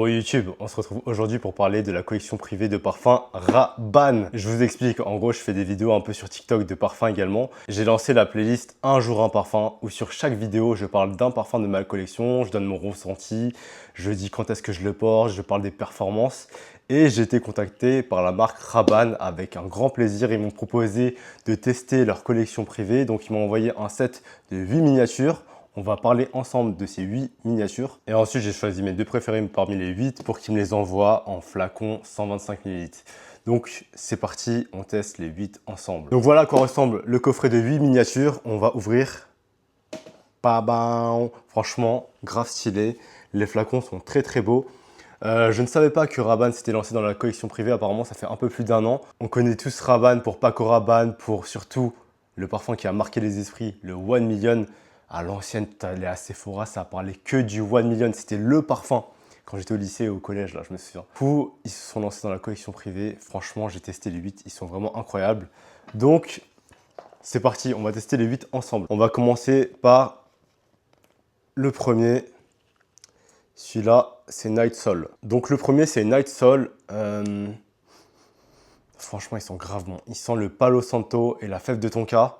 Bon YouTube, on se retrouve aujourd'hui pour parler de la collection privée de parfums Rabanne. Je vous explique, en gros je fais des vidéos un peu sur TikTok de parfums également. J'ai lancé la playlist Un jour un parfum où sur chaque vidéo je parle d'un parfum de ma collection, je donne mon ressenti, je dis quand est-ce que je le porte, je parle des performances. Et j'ai été contacté par la marque Rabanne avec un grand plaisir. Ils m'ont proposé de tester leur collection privée, donc ils m'ont envoyé un set de 8 miniatures. On va parler ensemble de ces 8 miniatures. Et ensuite, j'ai choisi mes deux préférés parmi les 8 pour qu'ils me les envoient en flacon 125 ml. Donc, c'est parti, on teste les 8 ensemble. Donc voilà à quoi ressemble le coffret de 8 miniatures. On va ouvrir. Franchement, grave stylé. Les flacons sont très très beaux. Je ne savais pas que Rabanne s'était lancé dans la collection privée. Apparemment, ça fait un peu plus d'1 an. On connaît tous Rabanne pour Paco Rabanne, pour surtout le parfum qui a marqué les esprits, le 1 Million. À l'ancienne, tu allais à Sephora, ça parlait que du 1 Million. C'était le parfum. Quand j'étais au lycée et au collège, là, je me souviens. Du coup, ils se sont lancés dans la collection privée. Franchement, j'ai testé les 8. Ils sont vraiment incroyables. Donc, c'est parti. On va tester les 8 ensemble. On va commencer par le premier. Celui-là, c'est Night Soul. Donc, le premier, c'est Night Soul. Franchement, ils sont grave bons. Ils sentent le Palo Santo et la fève de tonka.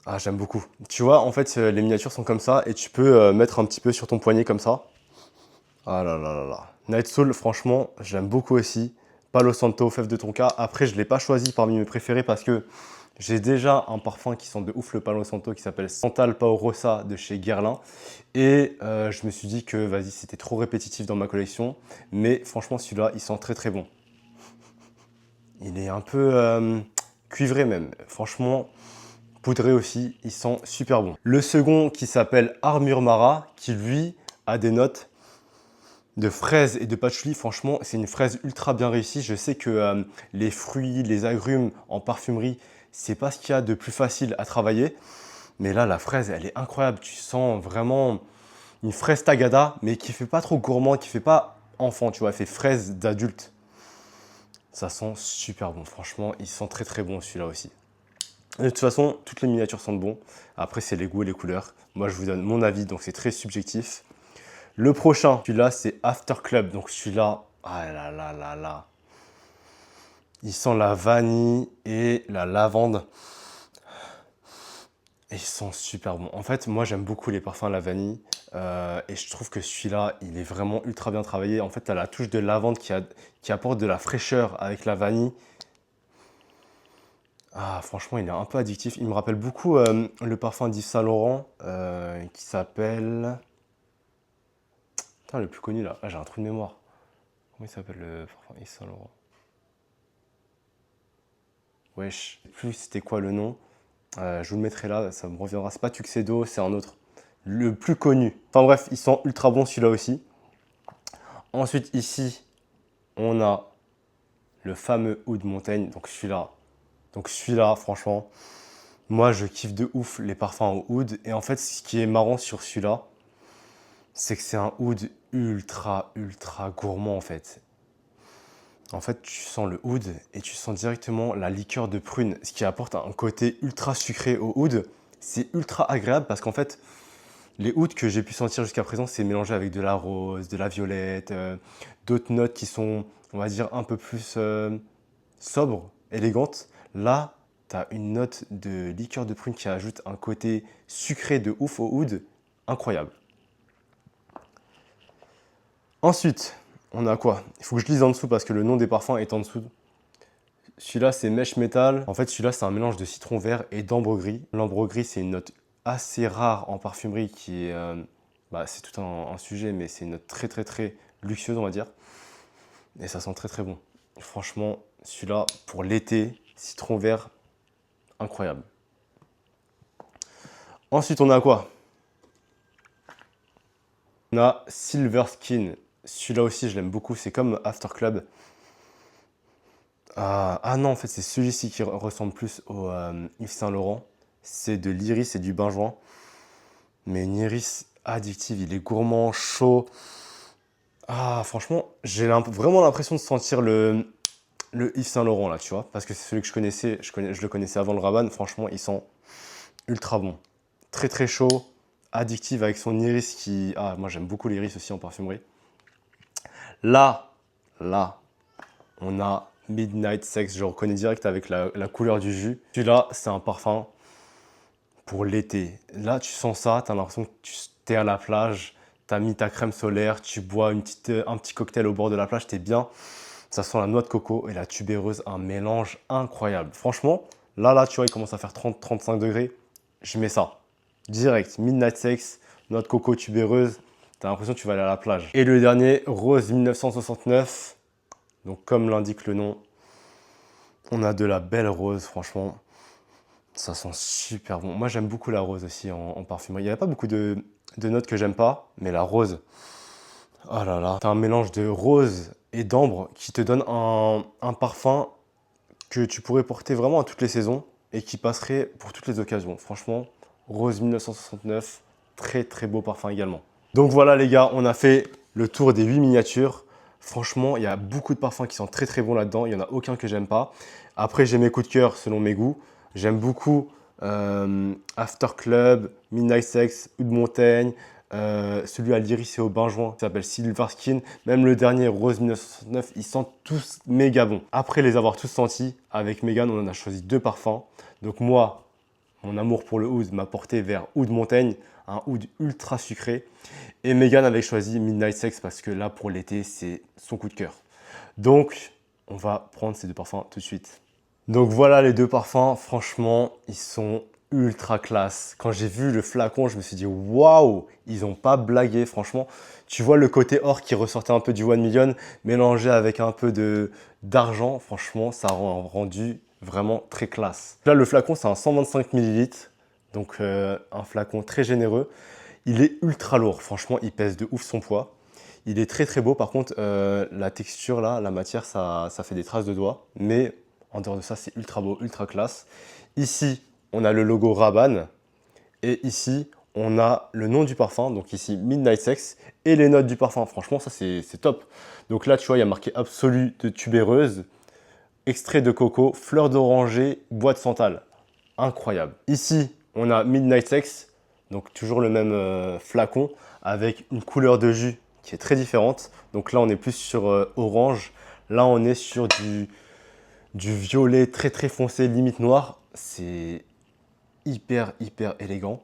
Ah, j'aime beaucoup. Tu vois, en fait, les miniatures sont comme ça et tu peux mettre un petit peu sur ton poignet comme ça. Ah là là là là. Night Soul, franchement, j'aime beaucoup aussi. Palo Santo, fève de tonka. Après, je ne l'ai pas choisi parmi mes préférés parce que j'ai déjà un parfum qui sent de ouf le Palo Santo qui s'appelle Santal Pao Rosa de chez Guerlain. Et je me suis dit que, vas-y, c'était trop répétitif dans ma collection. Mais franchement, celui-là, il sent très très bon. Il est un peu cuivré même. Franchement, poudré aussi, il sent super bon. Le second qui s'appelle Armure Mara, qui lui a des notes de fraise et de patchouli. Franchement, c'est une fraise ultra bien réussie. Je sais que les fruits, les agrumes en parfumerie, c'est pas ce qu'il y a de plus facile à travailler. Mais là, la fraise, elle est incroyable. Tu sens vraiment une fraise tagada, mais qui fait pas trop gourmand, qui fait pas enfant, tu vois. Elle fait fraise d'adulte. Ça sent super bon. Franchement, il sent très très bon celui-là aussi. De toute façon, toutes les miniatures sentent bon. Après, c'est les goûts et les couleurs. Moi, je vous donne mon avis, donc c'est très subjectif. Le prochain, celui-là, c'est After Club. Donc celui-là, ah là là là là. Il sent la vanille et la lavande. Et ils sont super bons. En fait, moi, j'aime beaucoup les parfums à la vanille. Et je trouve que celui-là, il est vraiment ultra bien travaillé. En fait, tu as la touche de lavande qui apporte de la fraîcheur avec la vanille. Ah, franchement, il est un peu addictif. Il me rappelle beaucoup le parfum d'Yves Saint Laurent qui s'appelle... Putain, le plus connu là. Ah, j'ai un trou de mémoire. Comment il s'appelle le parfum Yves Saint Laurent? Wesh, je sais plus c'était quoi le nom. Je vous le mettrai là, ça me reviendra. C'est pas Tuxedo, c'est un autre. Le plus connu. Enfin bref, il sent ultra bon celui-là aussi. Ensuite, ici, on a le fameux Oud Montaigne. Donc celui-là. Donc celui-là, franchement, moi je kiffe de ouf les parfums au oud. Et en fait, ce qui est marrant sur celui-là, c'est que c'est un oud ultra gourmand en fait. En fait, tu sens le oud et tu sens directement la liqueur de prune, ce qui apporte un côté ultra sucré au oud. C'est ultra agréable parce qu'en fait, les ouds que j'ai pu sentir jusqu'à présent, c'est mélangé avec de la rose, de la violette, d'autres notes qui sont, on va dire, un peu plus sobres, élégantes. Là, tu as une note de liqueur de prune qui ajoute un côté sucré de ouf au oud, incroyable. Ensuite, on a quoi? Il faut que je lise en dessous parce que le nom des parfums est en dessous. Celui-là, c'est Mèche Métal. En fait, celui-là, c'est un mélange de citron vert et d'ambre gris. L'ambre gris, c'est une note assez rare en parfumerie qui est... c'est tout un sujet, mais c'est une note très luxueuse, on va dire. Et ça sent très bon. Franchement, celui-là, pour l'été, citron vert, incroyable. Ensuite, on a quoi? On a Silver Skin. Celui-là aussi, je l'aime beaucoup. C'est comme After Club. Ah non, en fait, c'est celui-ci qui ressemble plus au Yves Saint Laurent. C'est de l'iris et du benjoin. Mais une iris addictive, il est gourmand, chaud. Ah, franchement, j'ai vraiment l'impression de sentir le Yves Saint Laurent là, tu vois. Parce que c'est celui que je connaissais, je le connaissais avant le Rabanne. Franchement, il sent ultra bon. Très chaud, addictif avec son iris qui... Ah, moi j'aime beaucoup l'iris aussi en parfumerie. Là, on a Midnight Sex. Je reconnais direct avec la couleur du jus. Celui-là, c'est un parfum pour l'été. Là, tu sens ça, tu as l'impression que tu es à la plage, tu as mis ta crème solaire, tu bois un petit cocktail au bord de la plage, tu es bien. Ça sent la noix de coco et la tubéreuse, un mélange incroyable. Franchement, là, tu vois, il commence à faire 30-35 degrés. Je mets ça. Direct, Midnight Sex, noix de coco tubéreuse. Tu as l'impression que tu vas aller à la plage. Et le dernier, Rose 1969. Donc, comme l'indique le nom, on a de la belle rose, franchement. Ça sent super bon. Moi, j'aime beaucoup la rose aussi en parfumerie. Il n'y a pas beaucoup de notes que j'aime pas, mais la rose, oh là là. T'as un mélange de rose et d'ambre qui te donne un parfum que tu pourrais porter vraiment à toutes les saisons et qui passerait pour toutes les occasions. Franchement, Rose 1969, très très beau parfum également. Donc voilà les gars, on a fait le tour des 8 miniatures. Franchement, il y a beaucoup de parfums qui sont très très bons là-dedans. Il n'y en a aucun que j'aime pas. Après, j'ai mes coups de cœur selon mes goûts. J'aime beaucoup After Club, Midnight Sex, Oud Montaigne, celui à l'iris et au benjoin qui s'appelle Silver Skin. Même le dernier, Rose 1969, ils sentent tous méga bons. Après les avoir tous sentis, avec Megan, on en a choisi 2 parfums. Donc moi, mon amour pour le oud m'a porté vers Oud Montaigne, un oud ultra sucré. Et Megan avait choisi Midnight Sex parce que là, pour l'été, c'est son coup de cœur. Donc, on va prendre ces 2 parfums tout de suite. Donc voilà les 2 parfums, franchement, ils sont ultra classe. Quand j'ai vu le flacon, je me suis dit waouh, ils n'ont pas blagué, franchement. Tu vois le côté or qui ressortait un peu du 1 million, mélangé avec un peu d'argent, franchement, ça a rendu vraiment très classe. Là, le flacon, c'est un 125 ml, donc un flacon très généreux. Il est ultra lourd, franchement, il pèse de ouf son poids. Il est très très beau, par contre, la texture là, la matière, ça fait des traces de doigts, mais en dehors de ça, c'est ultra beau, ultra classe. Ici, on a le logo Rabanne. Et ici, on a le nom du parfum. Donc ici, Midnight Sex. Et les notes du parfum. Franchement, ça, c'est top. Donc là, tu vois, il y a marqué Absolu de tubéreuse, extrait de coco, fleur d'oranger, bois de santal. Incroyable. Ici, on a Midnight Sex. Donc toujours le même flacon avec une couleur de jus qui est très différente. Donc là, on est plus sur orange. Là, on est sur du violet très très foncé, limite noir. C'est hyper élégant.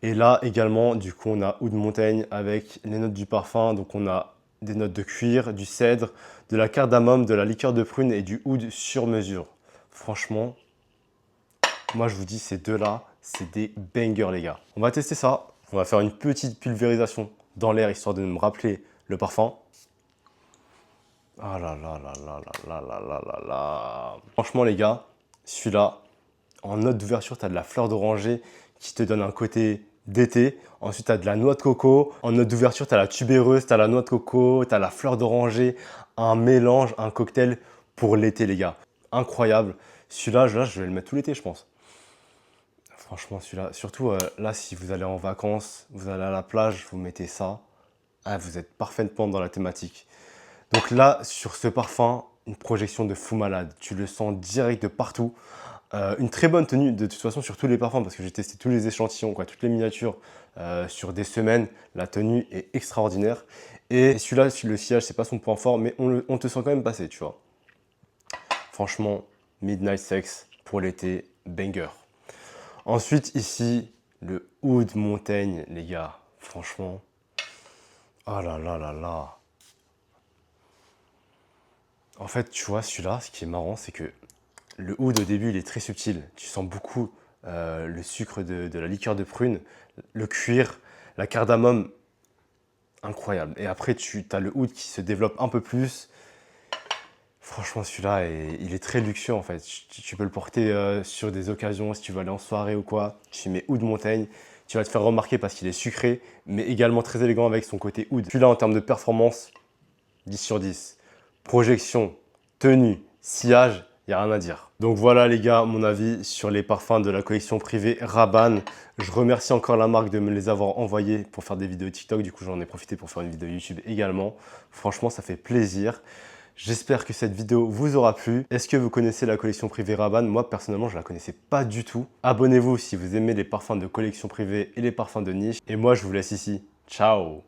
Et là également, du coup, on a Oud Montaigne avec les notes du parfum. Donc on a des notes de cuir, du cèdre, de la cardamome, de la liqueur de prune et du oud sur mesure. Franchement, moi je vous dis, ces 2-là, c'est des bangers les gars. On va tester ça. On va faire une petite pulvérisation dans l'air histoire de me rappeler le parfum. Ah là là là là là là là là là. Franchement les gars, celui-là, en note d'ouverture, tu as de la fleur d'oranger qui te donne un côté d'été. Ensuite, tu as de la noix de coco. En note d'ouverture, tu as la tubéreuse, tu as la noix de coco, tu as la fleur d'oranger. Un mélange, un cocktail pour l'été les gars. Incroyable. Celui-là, je vais le mettre tout l'été je pense. Franchement, celui-là, surtout là, si vous allez en vacances, vous allez à la plage, vous mettez ça. Ah, vous êtes parfaitement dans la thématique. Donc là, sur ce parfum, une projection de fou malade. Tu le sens direct de partout. Une très bonne tenue de toute façon sur tous les parfums parce que j'ai testé tous les échantillons, quoi, toutes les miniatures sur des semaines. La tenue est extraordinaire. Et celui-là, le sillage, c'est pas son point fort, mais on te sent quand même passer, tu vois. Franchement, Midnight Sex pour l'été, banger. Ensuite, ici, le Oud Montaigne, les gars. Franchement, oh là là là là. En fait, tu vois, celui-là, ce qui est marrant, c'est que le oud au début, il est très subtil. Tu sens beaucoup le sucre de la liqueur de prune, le cuir, la cardamome, incroyable. Et après, tu as le oud qui se développe un peu plus. Franchement, celui-là, il est très luxueux en fait. Tu peux le porter sur des occasions, si tu veux aller en soirée ou quoi. Tu mets Oud Montaigne, tu vas te faire remarquer parce qu'il est sucré, mais également très élégant avec son côté oud. Celui-là, en termes de performance, 10 sur 10. Projection, tenue, sillage, il n'y a rien à dire. Donc voilà les gars, mon avis sur les parfums de la collection privée Rabanne. Je remercie encore la marque de me les avoir envoyés pour faire des vidéos TikTok. Du coup, j'en ai profité pour faire une vidéo YouTube également. Franchement, ça fait plaisir. J'espère que cette vidéo vous aura plu. Est-ce que vous connaissez la collection privée Rabanne? Moi, personnellement, je ne la connaissais pas du tout. Abonnez-vous si vous aimez les parfums de collection privée et les parfums de niche. Et moi, je vous laisse ici. Ciao!